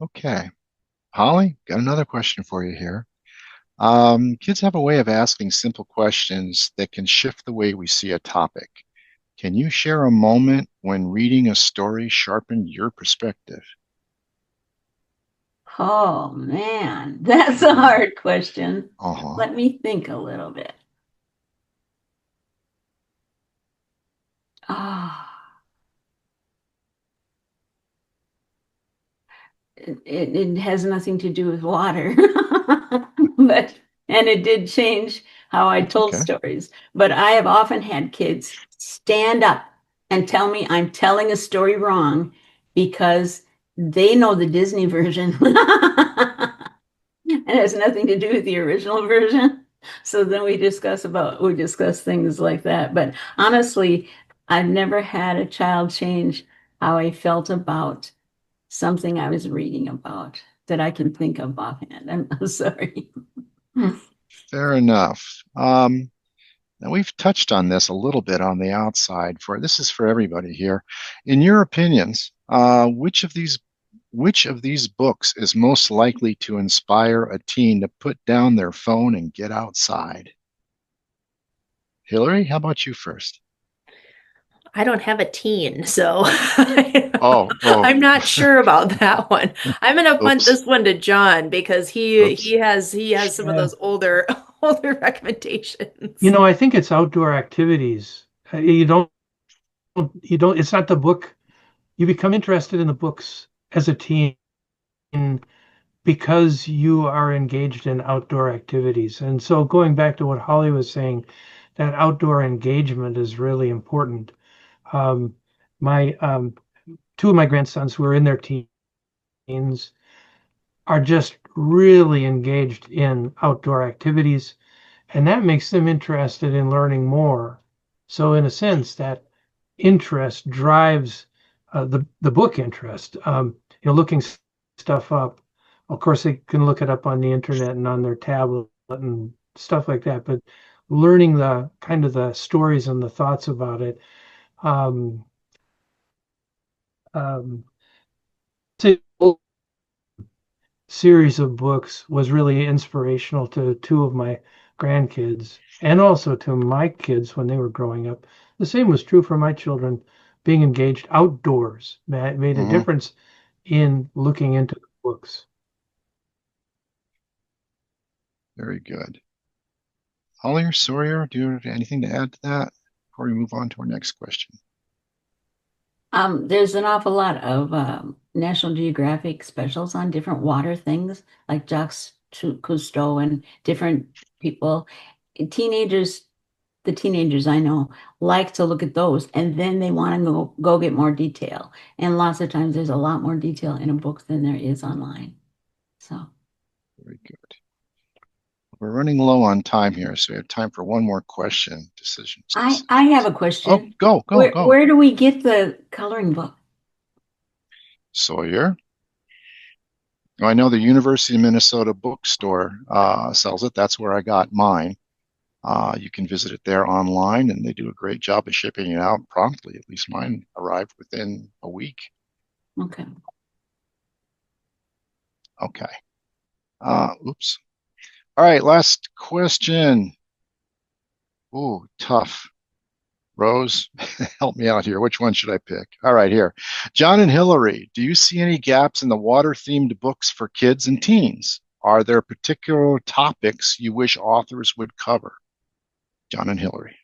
Okay. Holly, got another question for you here. Kids have a way of asking simple questions that can shift the way we see a topic. Can you share a moment when reading a story sharpened your perspective? Oh man, that's a hard question. Uh-huh. Let me think a little bit. Ah, it has nothing to do with water, and it did change how I told Okay. stories. But I have often had kids stand up and tell me I'm telling a story wrong because they know the Disney version. It has nothing to do with the original version. So then we discuss things like that. But honestly, I've never had a child change how I felt about something I was reading about that I can think of offhand. I'm sorry. Fair enough. Now we've touched on this a little bit on the outside. This is for everybody here. In your opinions, which of these books is most likely to inspire a teen to put down their phone and get outside? Hilarie, how about you first? I don't have a teen, so Oh, I'm not sure about that one. I'm gonna punt oops. this one to John because Oops. he has some of Yeah. those older recommendations. You know, I think it's outdoor activities. It's not the book. You become interested in the books as a teen because you are engaged in outdoor activities. And so going back to what Holly was saying, that outdoor engagement is really important. My two of my grandsons who are in their teens are just really engaged in outdoor activities, and that makes them interested in learning more. So in a sense, that interest drives the book interest. Looking stuff up. Of course, they can look it up on the internet and on their tablet and stuff like that. But learning the kind of the stories and the thoughts about it. Um, um, series of books was really inspirational to two of my grandkids and also to my kids when they were growing up. The same was true for my children. Being engaged outdoors made a difference in looking into the books. Very good. Holly or Sawyer, do you have anything to add to that before we move on to our next question? There's an awful lot of National Geographic specials on different water things, like Jacques Cousteau and different people. Teenagers, the teenagers I know, like to look at those, and then they want to go get more detail. And lots of times there's a lot more detail in a book than there is online. So Very good. We're running low on time here, so we have time for one more question. Decisions. I have a question. Oh, go. Where do we get the coloring book? Sawyer. I know the University of Minnesota bookstore sells it. That's where I got mine. You can visit it there online, and they do a great job of shipping it out promptly. At least mine arrived within a week. Okay. Okay. Oops. All right, last question. Ooh, tough. Rose, help me out here. Which one should I pick? All right, here. John and Hilarie, do you see any gaps in the water-themed books for kids and teens? Are there particular topics you wish authors would cover? John and Hilarie.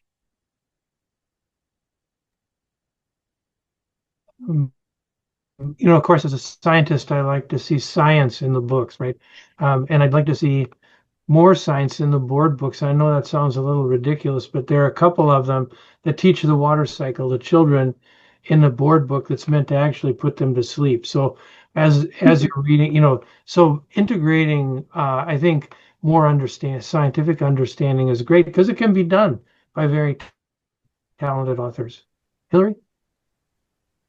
Of course, as a scientist, I like to see science in the books, right? And I'd like to see more science in the board books. I know that sounds a little ridiculous, but there are a couple of them that teach the water cycle to children in the board book that's meant to actually put them to sleep. So as you're reading, so integrating, I think more scientific understanding is great because it can be done by very talented authors. Hilarie?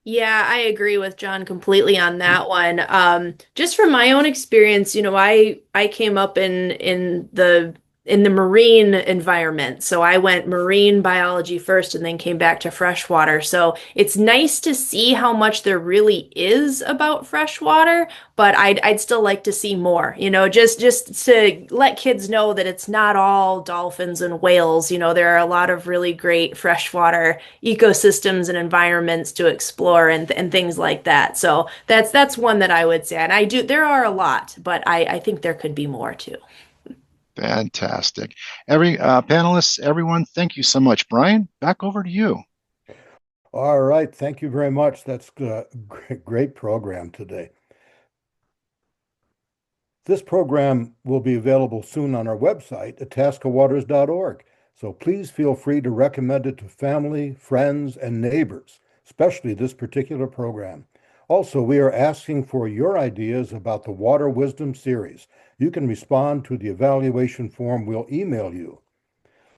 Yeah, I agree with John completely on that one. Just from my own experience, I came up in the marine environment. So I went marine biology first and then came back to freshwater. So it's nice to see how much there really is about freshwater, but I'd still like to see more, just to let kids know that it's not all dolphins and whales. There are a lot of really great freshwater ecosystems and environments to explore and things like that. So that's one that I would say. And there are a lot, but I think there could be more too. Fantastic. Panelists, everyone, thank you so much. Brian, back over to you. All right. Thank you very much. That's a great program today. This program will be available soon on our website, itascawaters.org. So please feel free to recommend it to family, friends, and neighbors, especially this particular program. Also, we are asking for your ideas about the Water Wisdom series. You can respond to the evaluation form we'll email you.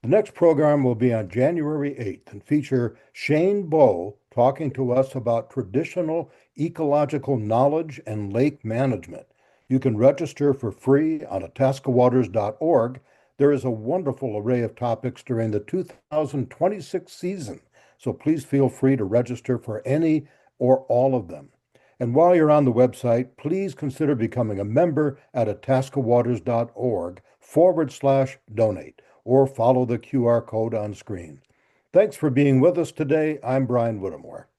The next program will be on January 8th and feature Shane Bowe talking to us about traditional ecological knowledge and lake management. You can register for free on itascawaters.org. There is a wonderful array of topics during the 2026 season, so please feel free to register for any or all of them. And while you're on the website, please consider becoming a member at itascawaters.org/donate or follow the QR code on screen. Thanks for being with us today. I'm Brian Whittemore.